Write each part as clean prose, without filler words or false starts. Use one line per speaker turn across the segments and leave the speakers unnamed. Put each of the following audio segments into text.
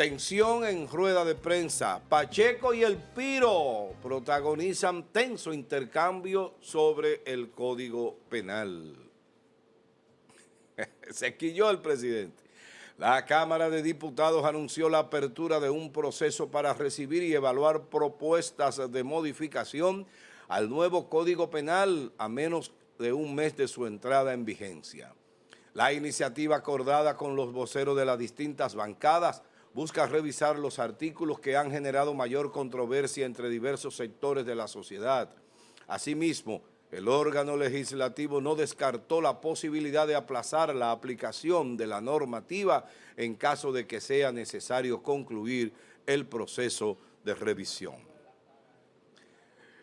Tensión en rueda de prensa. Pacheco y el Piro protagonizan tenso intercambio sobre el Código Penal. Se quilló el presidente. La Cámara de Diputados anunció la apertura de un proceso para recibir y evaluar propuestas de modificación al nuevo Código Penal a menos de un mes de su entrada en vigencia. La iniciativa acordada con los voceros de las distintas bancadas busca revisar los artículos que han generado mayor controversia entre diversos sectores de la sociedad. Asimismo, el órgano legislativo no descartó la posibilidad de aplazar la aplicación de la normativa en caso de que sea necesario concluir el proceso de revisión.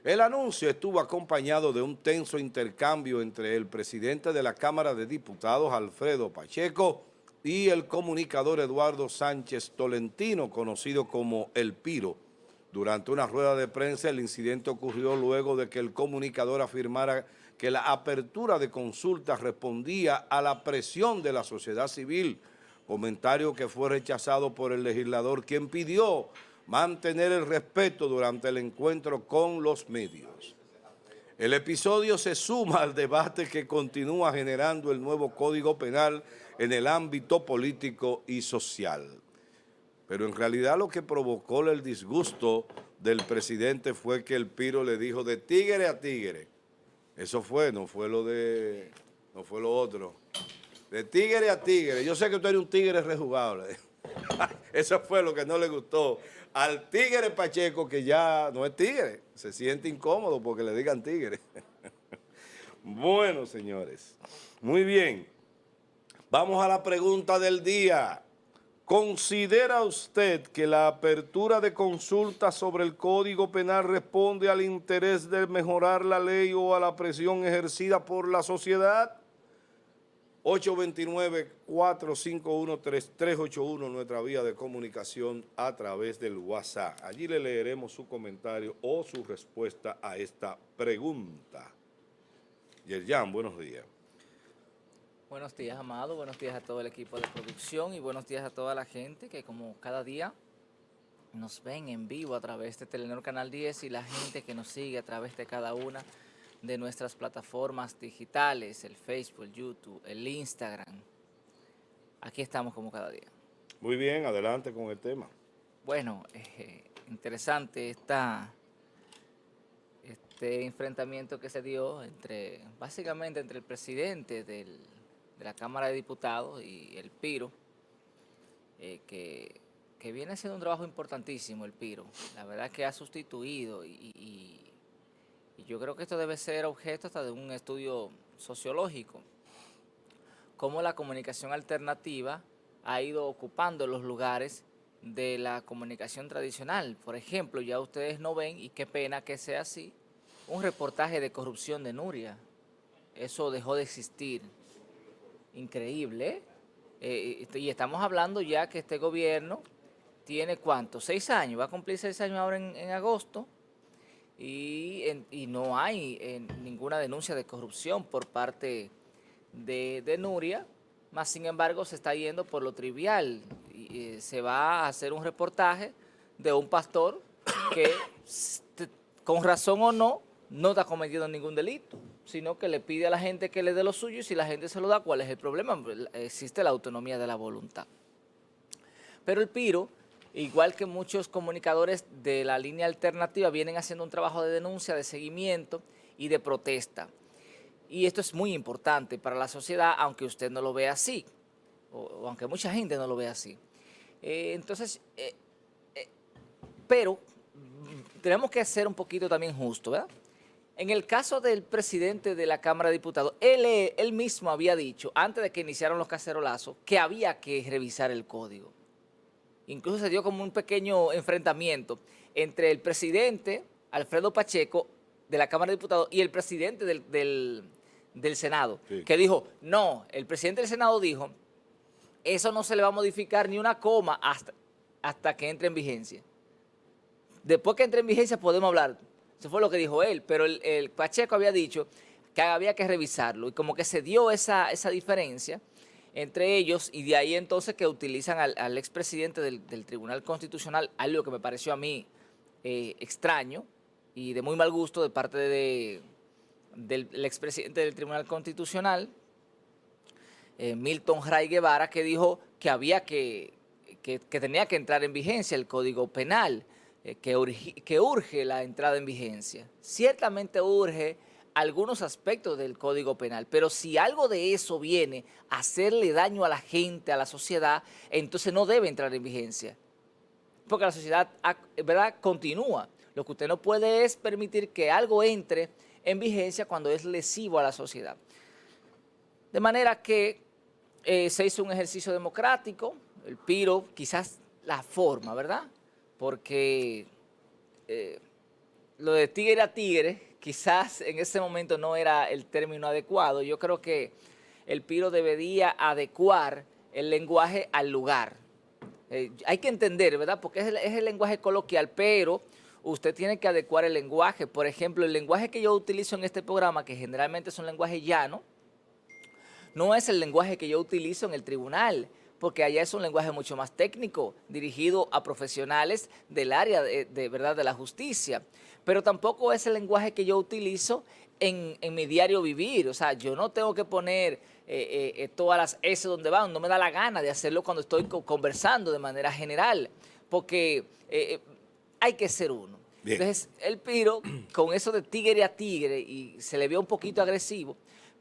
El anuncio estuvo acompañado de un tenso intercambio entre el presidente de la Cámara de Diputados, Alfredo Pacheco, y el comunicador Eduardo Sánchez Tolentino, conocido como El Piro. Durante una rueda de prensa, el incidente ocurrió luego de que el comunicador afirmara que la apertura de consultas respondía a la presión de la sociedad civil, comentario que fue rechazado por el legislador, quien pidió mantener el respeto durante el encuentro con los medios. El episodio se suma al debate que continúa generando el nuevo Código Penal en el ámbito político y social. Pero en realidad lo que provocó el disgusto del presidente fue que el Piro le dijo de tigre a tigre. Eso fue, no fue lo otro. De tigre a tigre. Yo sé que tú eres un tigre rejugable. Eso fue lo que no le gustó al tigre Pacheco, que ya no es tigre. Se siente incómodo porque le digan tigre. Bueno, señores. Muy bien. Vamos a la pregunta del día. ¿Considera usted que la apertura de consultas sobre el Código Penal responde al interés de mejorar la ley o a la presión ejercida por la sociedad? 829-451-3381, nuestra vía de comunicación a través del WhatsApp. Allí le leeremos su comentario o su respuesta a esta pregunta. Yerjan, buenos días.
Buenos días, Amado, buenos días a todo el equipo de producción y buenos días a toda la gente que como cada día nos ven en vivo a través de Telenor Canal 10 y la gente que nos sigue a través de cada una de nuestras plataformas digitales, el Facebook, el YouTube, el Instagram. Aquí estamos como cada día.
Muy bien, adelante con el tema.
Bueno, interesante este enfrentamiento que se dio básicamente entre el presidente de la Cámara de Diputados y el Piro, que viene haciendo un trabajo importantísimo el Piro. La verdad que ha sustituido y yo creo que esto debe ser objeto hasta de un estudio sociológico, cómo la comunicación alternativa ha ido ocupando los lugares de la comunicación tradicional. Por ejemplo, ya ustedes no ven, y qué pena que sea así, un reportaje de corrupción de Nuria. Eso dejó de existir. Increíble, y estamos hablando ya que este gobierno tiene ¿cuánto? 6 años, va a cumplir 6 años ahora en agosto, y no hay ninguna denuncia de corrupción por parte de Nuria, más sin embargo se está yendo por lo trivial, y se va a hacer un reportaje de un pastor que, con razón o no está cometiendo ningún delito, sino que le pide a la gente que le dé lo suyo y si la gente se lo da, ¿cuál es el problema? Existe la autonomía de la voluntad. Pero el Piro, igual que muchos comunicadores de la línea alternativa, vienen haciendo un trabajo de denuncia, de seguimiento y de protesta. Y esto es muy importante para la sociedad, aunque usted no lo vea así, o aunque mucha gente no lo vea así. Pero tenemos que ser un poquito también justos, ¿verdad? En el caso del presidente de la Cámara de Diputados, él mismo había dicho, antes de que iniciaran los cacerolazos, que había que revisar el código. Incluso se dio como un pequeño enfrentamiento entre el presidente, Alfredo Pacheco, de la Cámara de Diputados, y el presidente del Senado, sí, que dijo, no, el presidente del Senado dijo, eso no se le va a modificar ni una coma hasta que entre en vigencia. Después que entre en vigencia podemos hablar. Eso fue lo que dijo él, pero el Pacheco había dicho que había que revisarlo y como que se dio esa diferencia entre ellos, y de ahí entonces que utilizan al expresidente del Tribunal Constitucional, algo que me pareció a mí extraño y de muy mal gusto de parte del expresidente del Tribunal Constitucional, Milton Ray Guevara, que dijo que había que tenía que entrar en vigencia el Código Penal, que urge la entrada en vigencia. Ciertamente urge algunos aspectos del Código Penal, pero si algo de eso viene a hacerle daño a la gente, a la sociedad, entonces no debe entrar en vigencia. Porque la sociedad, ¿verdad?, continúa. Lo que usted no puede es permitir que algo entre en vigencia cuando es lesivo a la sociedad. De manera que se hizo un ejercicio democrático, el Piro, quizás la forma, ¿verdad? Porque lo de tigre a tigre, quizás en ese momento no era el término adecuado. Yo creo que el Piro debería adecuar el lenguaje al lugar. Hay que entender, ¿verdad? Porque es el lenguaje coloquial, pero usted tiene que adecuar el lenguaje. Por ejemplo, el lenguaje que yo utilizo en este programa, que generalmente es un lenguaje llano, no es el lenguaje que yo utilizo en el tribunal, porque allá es un lenguaje mucho más técnico, dirigido a profesionales del área ¿verdad?, de la justicia. Pero tampoco es el lenguaje que yo utilizo en mi diario vivir. O sea, yo no tengo que poner todas las S donde van, no me da la gana de hacerlo cuando estoy conversando de manera general, porque hay que ser uno. Bien. Entonces, el Piro, con eso de tigre a tigre, y se le vio un poquito agresivo,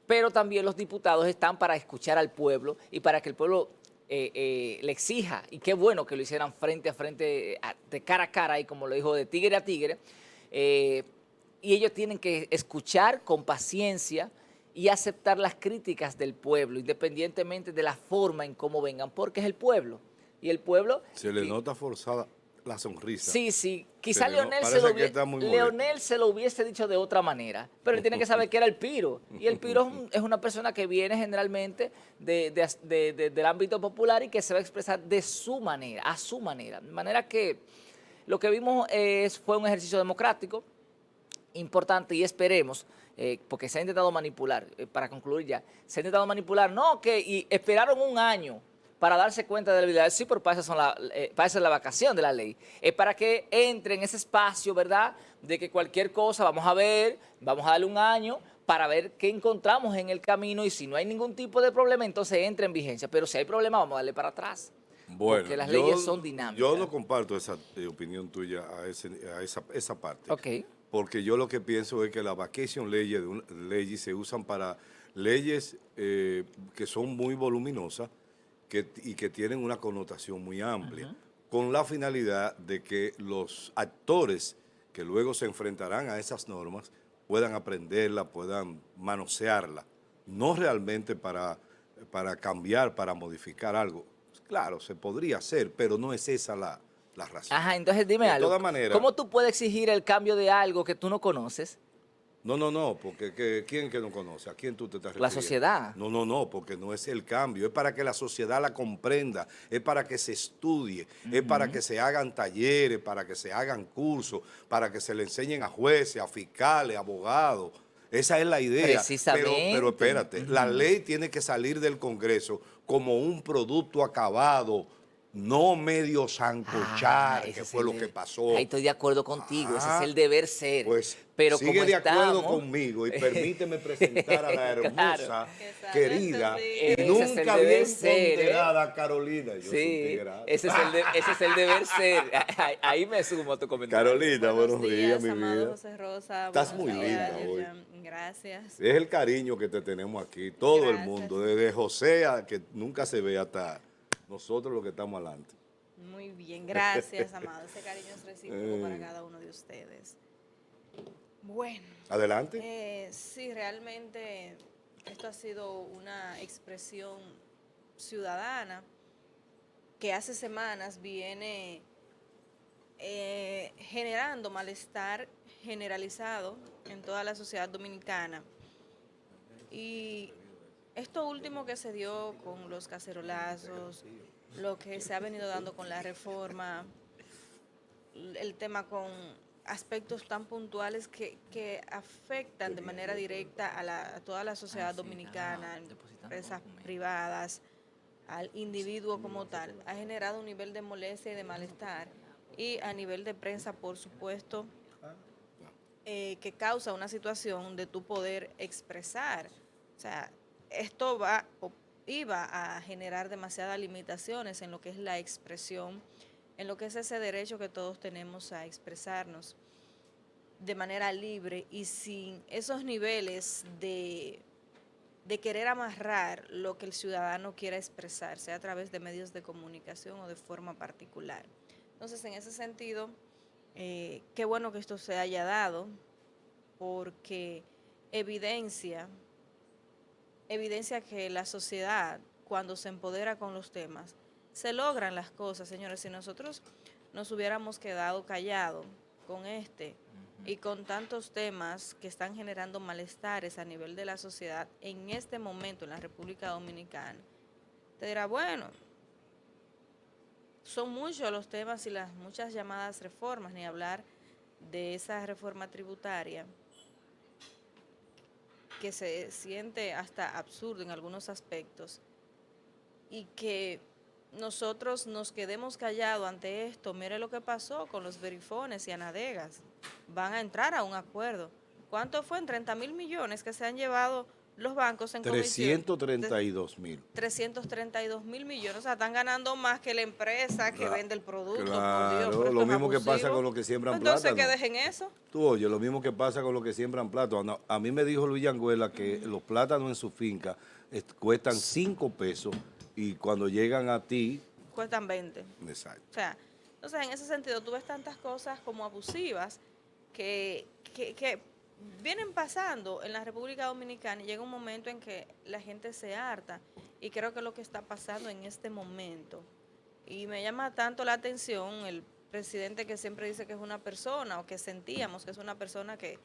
pero también los diputados están para escuchar al pueblo y para que el pueblo le exija, y qué bueno que lo hicieran frente a frente, de cara a cara, y como lo dijo, de tigre a tigre, y ellos tienen que escuchar con paciencia y aceptar las críticas del pueblo, independientemente de la forma en cómo vengan, porque es el pueblo, y el pueblo...
Se le nota forzada la sonrisa.
Sí, sí. Quizá Leonel se lo hubiese dicho de otra manera, pero él tiene que saber que era el Piro. Y el Piro es una persona que viene generalmente del ámbito popular y que se va a expresar de su manera, a su manera. De manera que lo que vimos fue un ejercicio democrático importante, y esperemos, porque se ha intentado manipular, para concluir ya, se ha intentado manipular, y esperaron un año para darse cuenta de la realidad. Sí, pero para eso es la vacación de la ley. Es para que entre en ese espacio, ¿verdad?, de que cualquier cosa, vamos a darle un año para ver qué encontramos en el camino, y si no hay ningún tipo de problema, entonces entra en vigencia. Pero si hay problema, vamos a darle para atrás.
Bueno,
porque las leyes son dinámicas.
Yo no comparto esa opinión tuya a esa parte.
Ok.
Porque yo lo que pienso es que la vacation leyes se usan para leyes que son muy voluminosas, y que tienen una connotación muy amplia, con la finalidad de que los actores que luego se enfrentarán a esas normas puedan aprenderla, puedan manosearla, no realmente para cambiar, para modificar algo. Claro, se podría hacer, pero no es esa la razón.
Ajá, entonces dime algo. De todas maneras, ¿cómo tú puedes exigir el cambio de algo que tú no conoces?
No, porque ¿quién que no conoce? ¿A quién tú te estás refiriendo?
La sociedad.
No, porque no es el cambio, es para que la sociedad la comprenda, es para que se estudie, es para que se hagan talleres, para que se hagan cursos, para que se le enseñen a jueces, a fiscales, a abogados. Esa es la idea.
Precisamente.
Pero espérate, la ley tiene que salir del Congreso como un producto acabado, no medio sancochar, que fue lo que pasó.
Ahí estoy de acuerdo contigo, ese es el deber ser.
Pues
pero
sigue de acuerdo conmigo y permíteme presentar a la hermosa, querida, y nunca bien ponderada Carolina. Yo
sí, ese es el deber ser. Ahí me sumo a tu comentario.
Carolina, buenos días, mi
amado
vida.
José Rosa.
Estás muy linda hoy.
Gracias.
Es el cariño que te tenemos aquí, todo el mundo, desde José, que nunca se ve, hasta nosotros los que estamos adelante.
Muy bien, gracias, amado. Ese cariño es recíproco para cada uno de ustedes. Bueno.
Adelante.
Sí, realmente esto ha sido una expresión ciudadana que hace semanas viene generando malestar generalizado en toda la sociedad dominicana. Y esto último que se dio con los cacerolazos, lo que se ha venido dando con la reforma, el tema con aspectos tan puntuales que afectan de manera directa a toda la sociedad dominicana, empresas privadas, al individuo como tal, ha generado un nivel de molestia y de malestar, y a nivel de prensa, por supuesto, que causa una situación de tu poder expresar. O sea, esto iba a generar demasiadas limitaciones en lo que es la expresión, en lo que es ese derecho que todos tenemos a expresarnos de manera libre y sin esos niveles de querer amarrar lo que el ciudadano quiera expresar, sea a través de medios de comunicación o de forma particular. Entonces, en ese sentido, qué bueno que esto se haya dado, porque evidencia que la sociedad, cuando se empodera con los temas, se logran las cosas, señores. Si nosotros nos hubiéramos quedado callados con y con tantos temas que están generando malestares a nivel de la sociedad en este momento en la República Dominicana, te dirá, bueno, son muchos los temas y las muchas llamadas reformas, ni hablar de esa reforma tributaria que se siente hasta absurdo en algunos aspectos, y que nosotros nos quedemos callados ante esto. Mire lo que pasó con los verifones y anadegas. Van a entrar a un acuerdo. ¿Cuánto fue? En 30.000 millones que se han llevado los bancos en comisión.
332.000.
332.000 millones. O sea, están ganando más que la empresa que vende el producto.
Claro,
por Dios, pero
lo
esto es
mismo que
abusivo.
pasa con los que siembran
Entonces,
plátano.
que dejen eso.
Tú oye, lo mismo que pasa con los que siembran plátano. A mí me dijo Luis Yanguela que los plátanos en su finca cuestan 5 pesos y cuando llegan a ti...
Cuestan 20.
Exacto.
O sea, entonces en ese sentido tú ves tantas cosas como abusivas que vienen pasando en la República Dominicana, y llega un momento en que la gente se harta, y creo que es lo que está pasando en este momento. Y me llama tanto la atención el presidente, que siempre dice que es una persona, o que sentíamos que es una persona que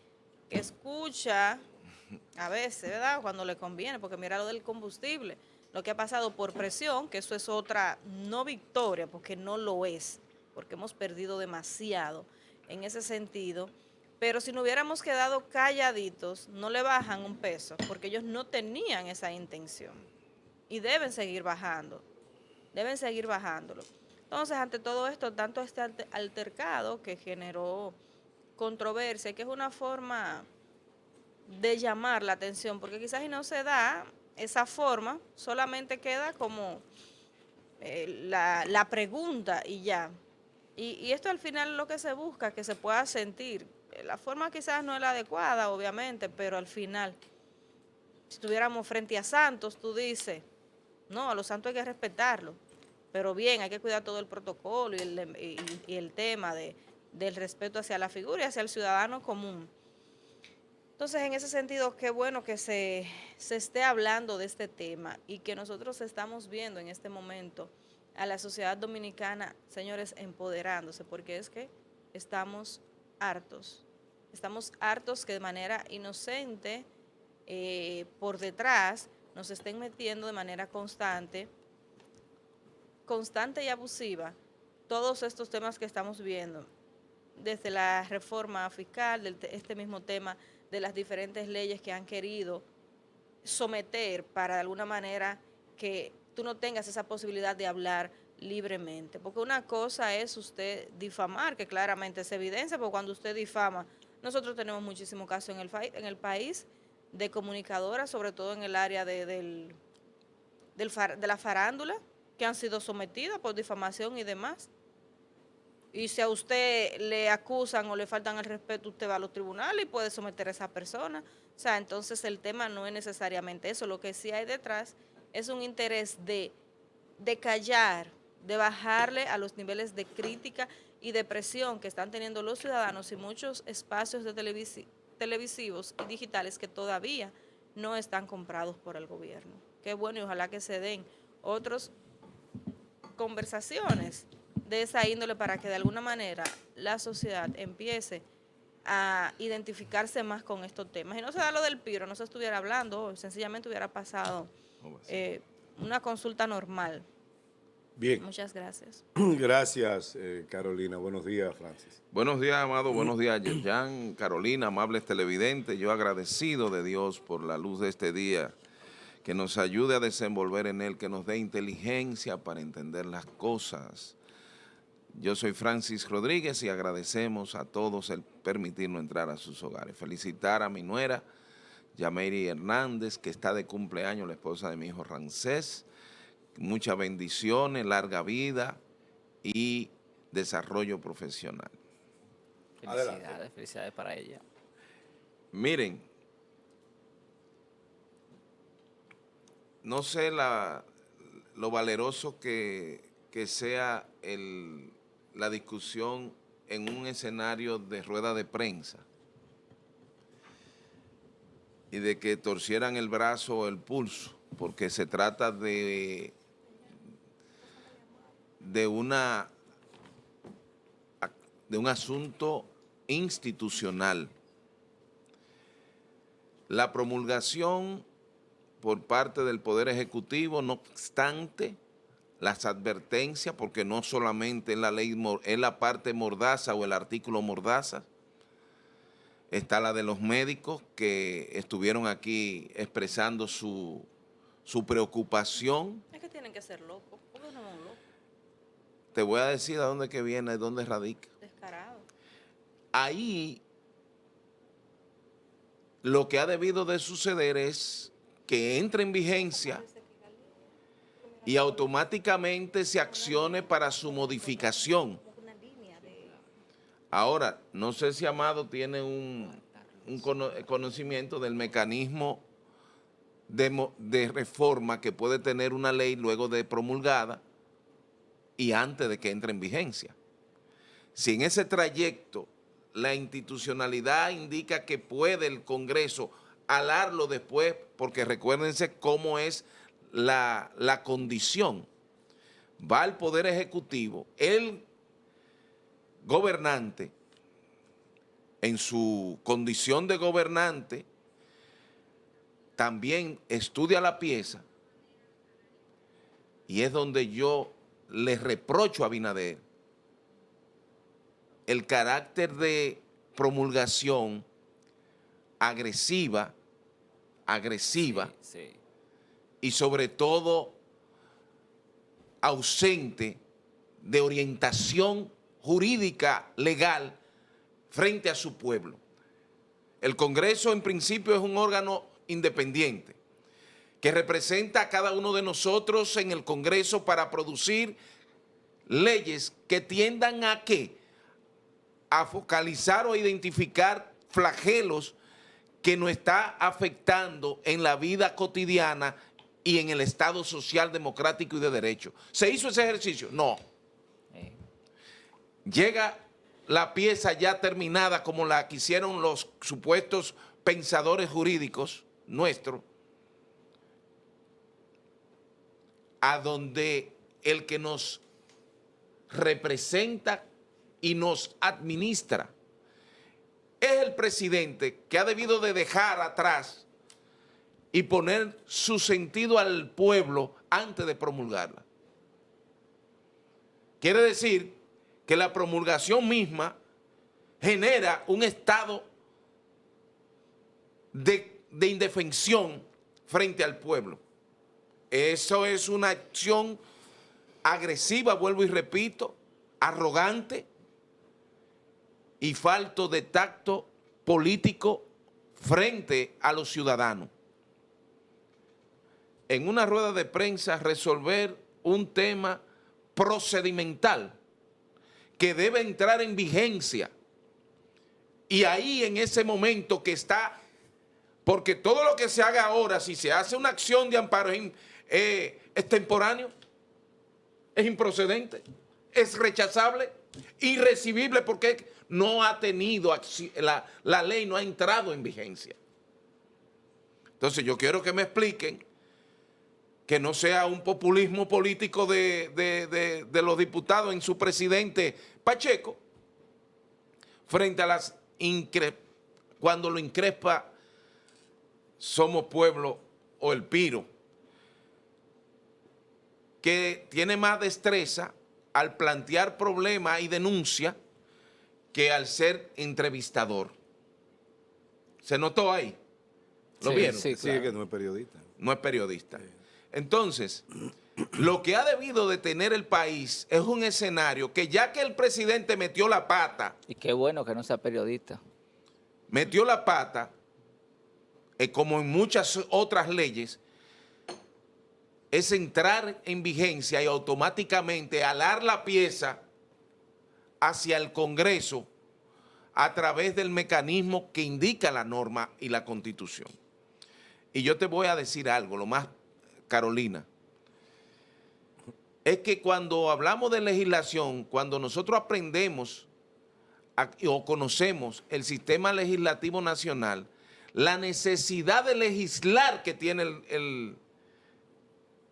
escucha a veces, ¿verdad?, cuando le conviene, porque mira lo del combustible, lo que ha pasado por presión, que eso es otra no victoria, porque no lo es, porque hemos perdido demasiado en ese sentido. Pero si no hubiéramos quedado calladitos, no le bajan un peso, porque ellos no tenían esa intención. Y deben seguir bajándolo. Entonces, ante todo esto, tanto este altercado que generó controversia, que es una forma de llamar la atención, porque quizás si no se da esa forma, solamente queda como la pregunta y ya. Y esto al final lo que se busca, que se pueda sentir. La forma quizás no es la adecuada, obviamente, pero al final, si estuviéramos frente a santos, tú dices, no, a los santos hay que respetarlo, pero bien, hay que cuidar todo el protocolo y el tema del respeto hacia la figura y hacia el ciudadano común. Entonces, en ese sentido, qué bueno que se esté hablando de este tema, y que nosotros estamos viendo en este momento a la sociedad dominicana, señores, empoderándose, porque es que estamos hartos que de manera inocente, por detrás, nos estén metiendo de manera constante y abusiva todos estos temas que estamos viendo, desde la reforma fiscal, este mismo tema de las diferentes leyes que han querido someter para de alguna manera que tú no tengas esa posibilidad de hablar libremente. Porque una cosa es usted difamar, que claramente se evidencia, porque cuando usted difama, nosotros tenemos muchísimos casos en el país de comunicadoras, sobre todo en el área de la farándula, que han sido sometidas por difamación y demás. Y si a usted le acusan o le faltan el respeto, usted va a los tribunales y puede someter a esa persona. O sea, entonces el tema no es necesariamente eso. Lo que sí hay detrás es un interés de callar, de bajarle a los niveles de crítica y de presión que están teniendo los ciudadanos, y muchos espacios de televisivos y digitales que todavía no están comprados por el gobierno. Qué bueno, y ojalá que se den otras conversaciones de esa índole para que de alguna manera la sociedad empiece a identificarse más con estos temas. Y no se da lo del Piro, no se estuviera hablando hoy, sencillamente hubiera pasado una consulta normal.
Bien.
Muchas gracias.
Gracias, Carolina. Buenos días, Francis.
Buenos días, Amado. Buenos días, Yerjan, Carolina, amables televidentes. Yo agradecido de Dios por la luz de este día que nos ayude a desenvolver en él, que nos dé inteligencia para entender las cosas. Yo soy Francis Rodríguez y agradecemos a todos el permitirnos entrar a sus hogares. Felicitar a mi nuera, Yameiri Hernández, que está de cumpleaños, la esposa de mi hijo Rancés. Muchas bendiciones, larga vida y desarrollo profesional.
Felicidades, felicidades para ella.
Miren, no sé lo valeroso que sea la discusión en un escenario de rueda de prensa y de que torcieran el brazo o el pulso, porque se trata de un asunto institucional. La promulgación por parte del Poder Ejecutivo, no obstante las advertencias, porque no solamente es la ley, es la parte mordaza o el artículo mordaza, está la de los médicos que estuvieron aquí expresando su preocupación.
Es que tienen que ser locos, porque no es un loco,
Te voy a decir a dónde que viene, de dónde radica.
descarado.
Ahí lo que ha debido de suceder es que entre en vigencia y automáticamente se accione para su modificación. Ahora, no sé si Amado tiene un conocimiento del mecanismo de reforma que puede tener una ley luego de promulgada y antes de que entre en vigencia. Si en ese trayecto la institucionalidad indica que puede el Congreso alarlo después, porque recuérdense cómo es la condición. Va al Poder Ejecutivo, el gobernante, en su condición de gobernante, también estudia la pieza, y es donde yo le reprocho a Abinader el carácter de promulgación agresiva,
Sí.
y sobre todo ausente de orientación jurídica legal frente a su pueblo. El Congreso en principio es un órgano independiente que representa a cada uno de nosotros en el Congreso para producir leyes que tiendan a ¿qué? A focalizar o identificar flagelos que nos está afectando en la vida cotidiana y en el Estado social, democrático y de derecho. ¿Se hizo ese ejercicio? No. Llega la pieza ya terminada como la que hicieron los supuestos pensadores jurídicos nuestros, a donde el que nos representa y nos administra es el presidente, que ha debido de dejar atrás y poner su sentido al pueblo antes de promulgarla. Quiere decir que la promulgación misma genera un estado de indefensión frente al pueblo. Eso es una acción agresiva, vuelvo y repito, arrogante y falto de tacto político frente a los ciudadanos. En una rueda de prensa resolver un tema procedimental que debe entrar en vigencia, y ahí en ese momento que está, porque todo lo que se haga ahora, si se hace una acción de amparo es temporáneo, es improcedente, es rechazable, irrecibible, porque no ha tenido, la ley no ha entrado en vigencia. Entonces yo quiero que me expliquen, que no sea un populismo político de los diputados en su presidente Pacheco, frente a las cuando lo increspa Somos Pueblo o el Piro, que tiene más destreza al plantear problemas y denuncia que al ser entrevistador. ¿Se notó ahí? ¿Lo
Sí,
vieron?
sí,
Sí,
claro.
que no es periodista.
no es periodista. Entonces, lo que ha debido de tener el país es un escenario que ya que el presidente metió la pata,
Y qué bueno que no sea periodista.
como en muchas otras leyes, es entrar en vigencia y automáticamente alar la pieza hacia el Congreso a través del mecanismo que indica la norma y la Constitución. Y yo te voy a decir algo, lo más, Carolina, es que cuando hablamos de legislación, cuando nosotros aprendemos o conocemos el sistema legislativo nacional, la necesidad de legislar que tiene el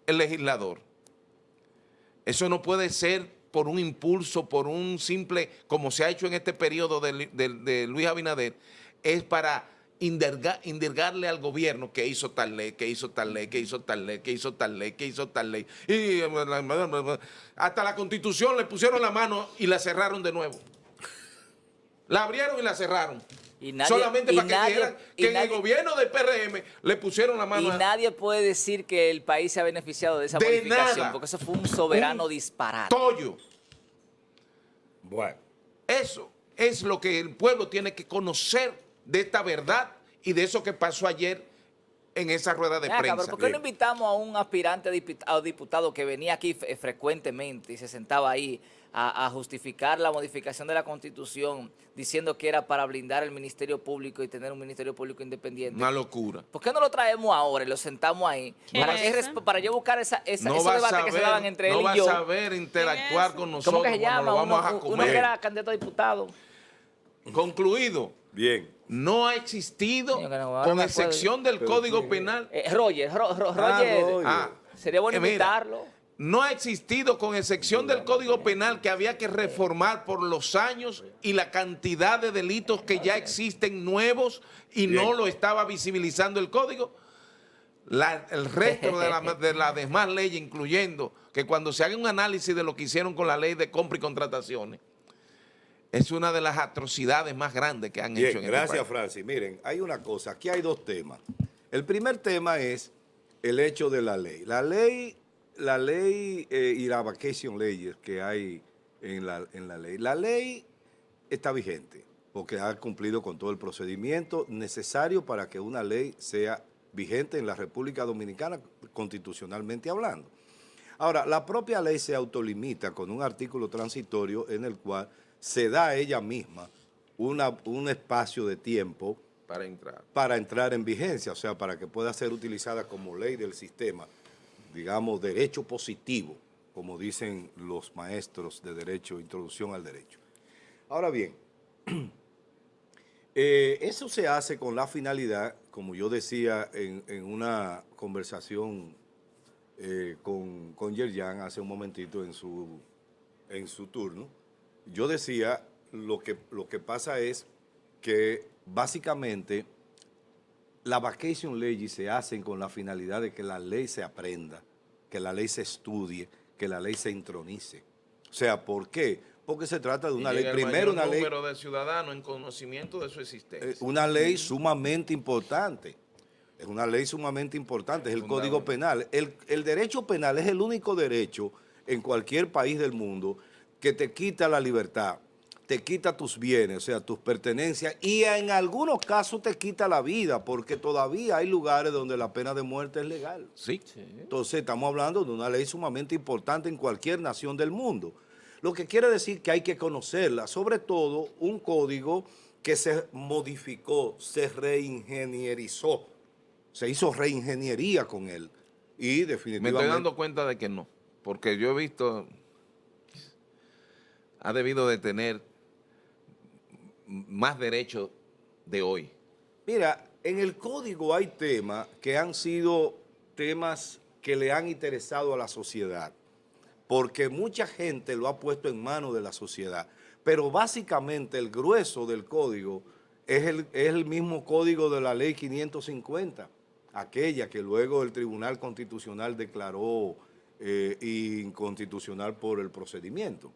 legislador, eso no puede ser por un impulso, por un simple, como se ha hecho en este periodo de Luis Abinader, es para indagarle al gobierno que hizo tal ley, que hizo tal ley, que hizo tal ley, que hizo tal ley, que hizo tal ley. Y hasta la Constitución le pusieron la mano y la cerraron de nuevo. La abrieron y la cerraron. Solamente para que dijeran que en el gobierno del PRM le pusieron la mano.
Y nadie puede decir que el país se ha beneficiado de esa modificación,
nada.
porque eso fue un soberano disparate.
Tollo.
Bueno.
Eso es lo que el pueblo tiene que conocer de esta verdad y de eso que pasó ayer en esa rueda de prensa.
¿Por qué no invitamos a un aspirante a diputado que venía aquí frecuentemente y se sentaba ahí a justificar la modificación de la Constitución diciendo que era para blindar el Ministerio Público y tener un Ministerio Público independiente?
Una locura.
¿Por qué no lo traemos ahora y lo sentamos ahí? Para yo buscar ese debate que se daban entre él y yo.
No va a saber interactuar con nosotros.
¿Cómo que se llama?
Lo vamos a comer.
Uno que era candidato a diputado.
Concluido.
Bien.
No ha existido,
Coño, que no, ahora
con
me
excepción del Código Penal.
Roger. Sería bueno
mira,
invitarlo.
No ha existido, con excepción del Código Penal que había que reformar por los años y la cantidad de delitos que ya existen nuevos y no lo estaba visibilizando el Código. El resto de las demás leyes, incluyendo que cuando se haga un análisis de lo que hicieron con la ley de compra y contrataciones, es una de las atrocidades más grandes que han hecho en este país.
Gracias, Francis. Miren, hay una cosa, aquí hay dos temas. El primer tema es el hecho de la ley. La ley y la vacation leyes que hay en la ley. La ley está vigente porque ha cumplido con todo el procedimiento necesario para que una ley sea vigente en la República Dominicana, constitucionalmente hablando. Ahora, la propia ley se autolimita con un artículo transitorio en el cual se da a ella misma un espacio de tiempo para entrar en vigencia, o sea, para que pueda ser utilizada como ley del sistema, digamos, derecho positivo, como dicen los maestros de derecho, introducción al derecho. Ahora bien, eso se hace con la finalidad, como yo decía en una conversación con Yerjan hace un momentito en su turno. Yo decía, lo que pasa es que básicamente la vacation legis se hacen con la finalidad de que la ley se aprenda, que la ley se estudie, que la ley se intronice. O sea, ¿por qué? Porque se trata de una ley, primero una ley...
El número de ciudadanos en conocimiento de su existencia.
Una ley sumamente importante. Es una ley sumamente importante, es el Código Penal. El derecho penal es el único derecho en cualquier país del mundo que te quita la libertad, te quita tus bienes, o sea, tus pertenencias, y en algunos casos te quita la vida, porque todavía hay lugares donde la pena de muerte es legal.
Sí.
Entonces estamos hablando de una ley sumamente importante en cualquier nación del mundo. Lo que quiere decir que hay que conocerla, sobre todo un código que se modificó, se reingenierizó, se hizo reingeniería con él y definitivamente...
Me estoy dando cuenta de que no, porque yo he visto, ha debido de tener más derechos de hoy.
Mira, en el código hay temas que han sido temas que le han interesado a la sociedad, porque mucha gente lo ha puesto en manos de la sociedad, pero básicamente el grueso del código es el mismo código de la ley 550, aquella que luego el Tribunal Constitucional declaró inconstitucional por el procedimiento.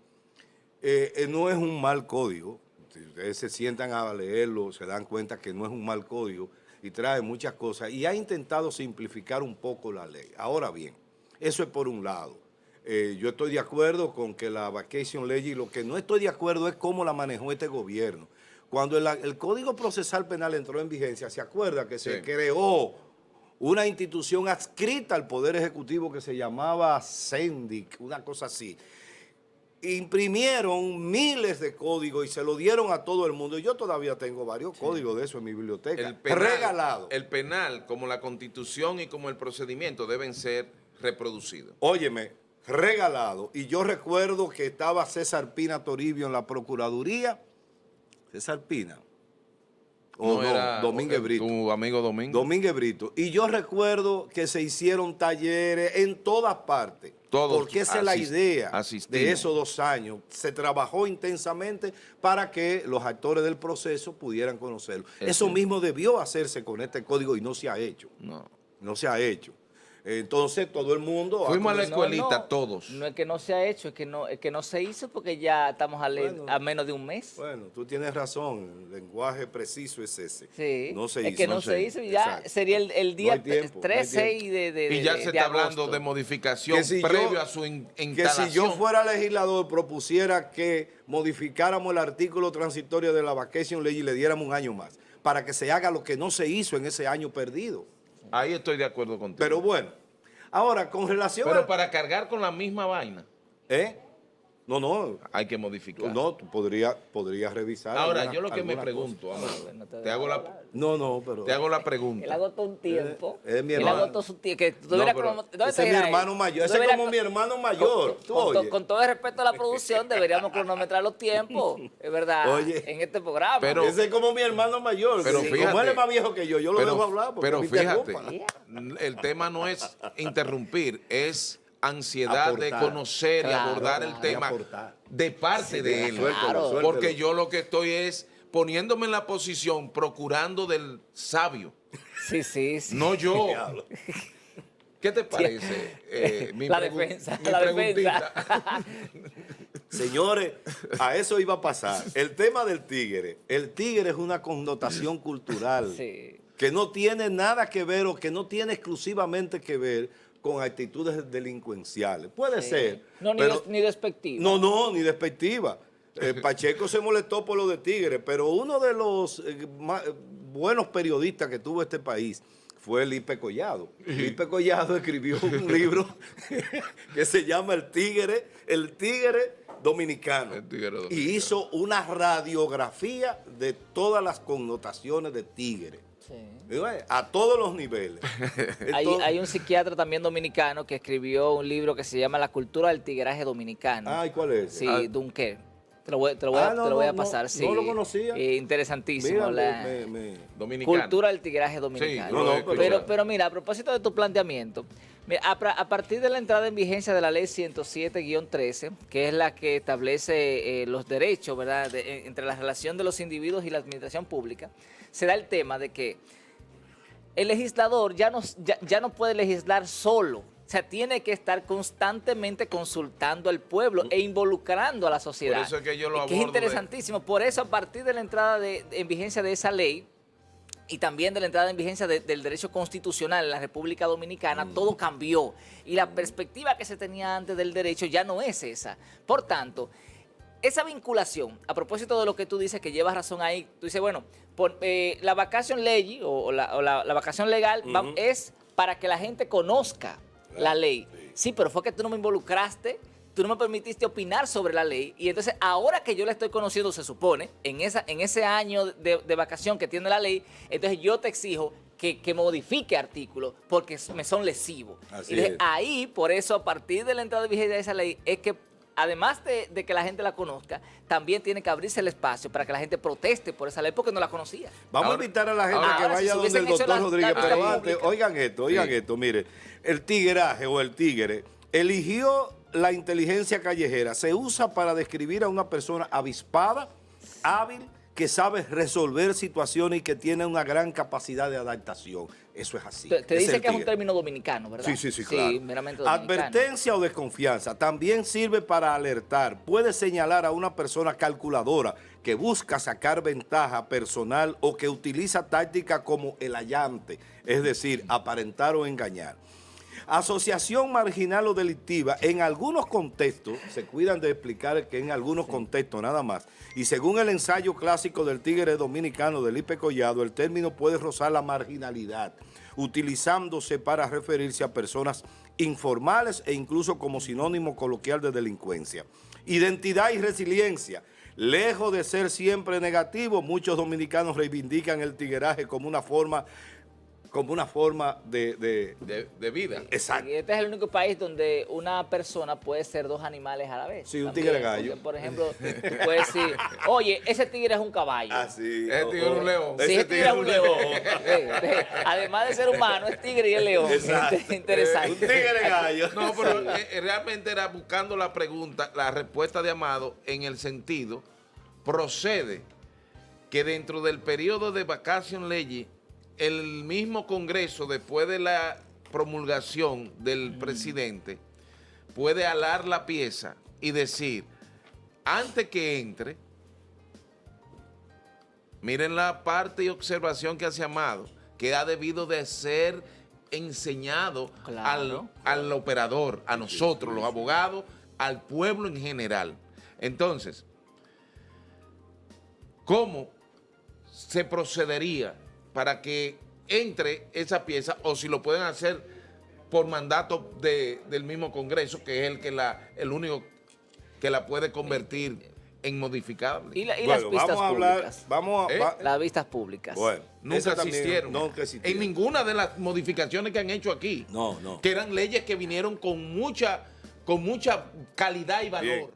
No es un mal código, si ustedes se sientan a leerlo, se dan cuenta que no es un mal código y trae muchas cosas y ha intentado simplificar un poco la ley. Ahora bien, eso es por un lado. Yo estoy de acuerdo con que la vacation ley, lo que no estoy de acuerdo es cómo la manejó este gobierno. Cuando el Código Procesal Penal entró en vigencia, ¿se acuerda que se creó una institución adscrita al Poder Ejecutivo que se llamaba CENDIC, una cosa así? Imprimieron miles de códigos y se lo dieron a todo el mundo. Yo todavía tengo varios códigos de eso en mi biblioteca. Regalado.
El penal, como la Constitución y como el procedimiento, deben ser reproducidos.
Óyeme, regalado. Y yo recuerdo que estaba César Pina Toribio en la Procuraduría. César Pina. O no,
era
Domínguez Brito.
Tu amigo Domingo.
Domínguez Brito. Y yo recuerdo que se hicieron talleres en todas partes.
Todos
porque esa es la idea
asistimos.
de esos 2 años. Se trabajó intensamente para que los actores del proceso pudieran conocerlo. Eso mismo debió hacerse con este código y no se ha hecho. No se ha hecho. Entonces todo el mundo...
Fuimos a la escuelita todos.
No es que no se ha hecho, es que no se hizo porque ya estamos a menos de un mes.
Bueno, tú tienes razón, el lenguaje preciso es ese.
Sí,
no se hizo.
Es que no se hizo y ya
Exacto.
sería el día
No hay tiempo,
3, 6 de
Y ya se está hablando
agosto.
de modificación
Que si
previo a su instalación.
Que si yo fuera legislador propusiera que modificáramos el artículo transitorio de la vacation ley y le diéramos 1 año más, para que se haga lo que no se hizo en ese año perdido.
Ahí estoy de acuerdo contigo.
Pero bueno, ahora con relación
Pero para cargar con la misma vaina,
No,
hay que modificar.
no, tú podrías revisar.
Ahora, yo lo que me pregunto, Amado, te hago
pero...
te hago la
Él
pregunta.
agotó un tiempo.
Es mi
Él
hermano.
agotó su tiempo.
Ese es mi hermano mayor. Ese es como mi hermano mayor.
Con todo el respeto a la producción, deberíamos cronometrar los tiempos, es verdad,
Oye.
en este programa.
Pero-
Ese es como mi hermano mayor.
Pero
Sí,
fíjate,
como él es más viejo que yo lo dejo hablar. Porque
Pero
me
fíjate,
interrumpa.
el tema no es interrumpir, es ansiedad
Aportar.
de conocer y
Claro,
abordar el
claro.
tema
Y aportar.
de parte de él.
Suéltalo.
Porque yo lo que estoy es poniéndome en la posición, procurando del sabio,
Sí.
no yo. ¿Qué te parece?
La defensa, la defensa.
Señores, a eso iba a pasar. El tema del tigre. El tigre es una connotación cultural
Sí.
que no tiene nada que ver o que no tiene exclusivamente que ver con actitudes delincuenciales. Puede ser.
No,
pero,
ni despectivo.
No, ni despectiva. Pacheco se molestó por lo de Tigre, pero uno de los buenos periodistas que tuvo este país fue Lipe Collado. Lipe Collado escribió un libro que se llama El Tigre Dominicano.
El Tigre Dominicano.
Y hizo una radiografía de todas las connotaciones de tigre.
Sí.
A todos los niveles.
Hay un psiquiatra también dominicano que escribió un libro que se llama La cultura del tigueraje dominicano.
Ay, ¿cuál es?
Sí,
Ah,
Dunker. Te lo voy a pasar.
no,
Sí.
no lo conocía.
Interesantísimo.
Mira,
la
Dominicano.
cultura del tigueraje dominicano.
Sí, yo lo he escuchado.
Pero mira, a propósito de tu planteamiento, mira, a partir de la entrada en vigencia de la ley 107-13, que es la que establece los derechos, ¿verdad?, entre la relación de los individuos y la administración pública, se da el tema de que el legislador ya no puede legislar solo. O sea, tiene que estar constantemente consultando al pueblo e involucrando a la sociedad.
Por eso es que yo lo
Que
abordo
es interesantísimo. Por eso, a partir de la entrada en vigencia de esa ley y también de la entrada en vigencia del derecho constitucional en la República Dominicana, todo cambió. Y la perspectiva que se tenía antes del derecho ya no es esa. Por tanto, esa vinculación, a propósito de lo que tú dices, que llevas razón ahí, tú dices, bueno, la vacation ley o la vacación legal es para que la gente conozca la ley. Sí, pero fue que tú no me involucraste, tú no me permitiste opinar sobre la ley, y entonces ahora que yo la estoy conociendo, se supone, en ese año de vacación que tiene la ley, entonces yo te exijo que modifique artículos porque me son lesivos.
Así
Y entonces,
es.
ahí, por eso, a partir de la entrada de vigencia de esa ley, es que además de que la gente la conozca, también tiene que abrirse el espacio para que la gente proteste por esa ley porque no la conocía.
Vamos
Ahora-
a invitar a la gente
ahora,
que
si
vaya
se
donde el
hubiesen hecho
doctor Rodríguez,
la
pero
vista
antes,
pública.
oigan esto, mire, el tigueraje o el tigre eligió la inteligencia callejera, se usa para describir a una persona avispada, hábil, que sabe resolver situaciones y que tiene una gran capacidad de adaptación. Eso es así.
Te dice
el
que es un
tigre.
término dominicano, ¿verdad?
Sí, claro.
Sí, meramente dominicano.
Advertencia o desconfianza también sirve para alertar. Puede señalar a una persona calculadora que busca sacar ventaja personal o que utiliza tácticas como el allante, es decir, aparentar o engañar. Asociación marginal o delictiva, en algunos contextos, se cuidan de explicar que en algunos contextos nada más, y según el ensayo clásico del tigre dominicano de Lipe Collado, el término puede rozar la marginalidad, utilizándose para referirse a personas informales e incluso como sinónimo coloquial de delincuencia. Identidad y resiliencia. Lejos de ser siempre negativo, muchos dominicanos reivindican el tigueraje como una forma de
vida.
exacto.
Y este es el único país donde una persona puede ser dos animales a la vez.
Sí, un
también,
tigre gallo.
porque, por ejemplo, tú puedes decir, oye, ese tigre es un caballo.
Así.
Ese tigre es un león.
Sí, ese tigre es un león. Además de ser humano, es tigre y es león.
Exacto.
Interesante.
Un tigre gallo.
No, pero realmente era buscando la pregunta, la respuesta de Amado en el sentido, procede que dentro del periodo de vacation legis, el mismo Congreso, después de la promulgación del presidente, puede alar la pieza y decir, antes que entre, miren la parte y observación que hace Amado, que ha debido de ser enseñado
Claro.
al operador, a nosotros, los abogados, al pueblo en general. Entonces, ¿cómo se procedería para que entre esa pieza, o si lo pueden hacer por mandato del mismo Congreso, que es el único que la puede convertir en modificable?
Y las
Bueno,
vistas
vamos a hablar,
públicas.
vamos a...
Las vistas públicas.
Bueno,
Nunca
esa también
existieron.
nunca existieron.
En ninguna de las modificaciones que han hecho aquí.
No.
Que eran leyes que vinieron con mucha calidad y valor.
Bien.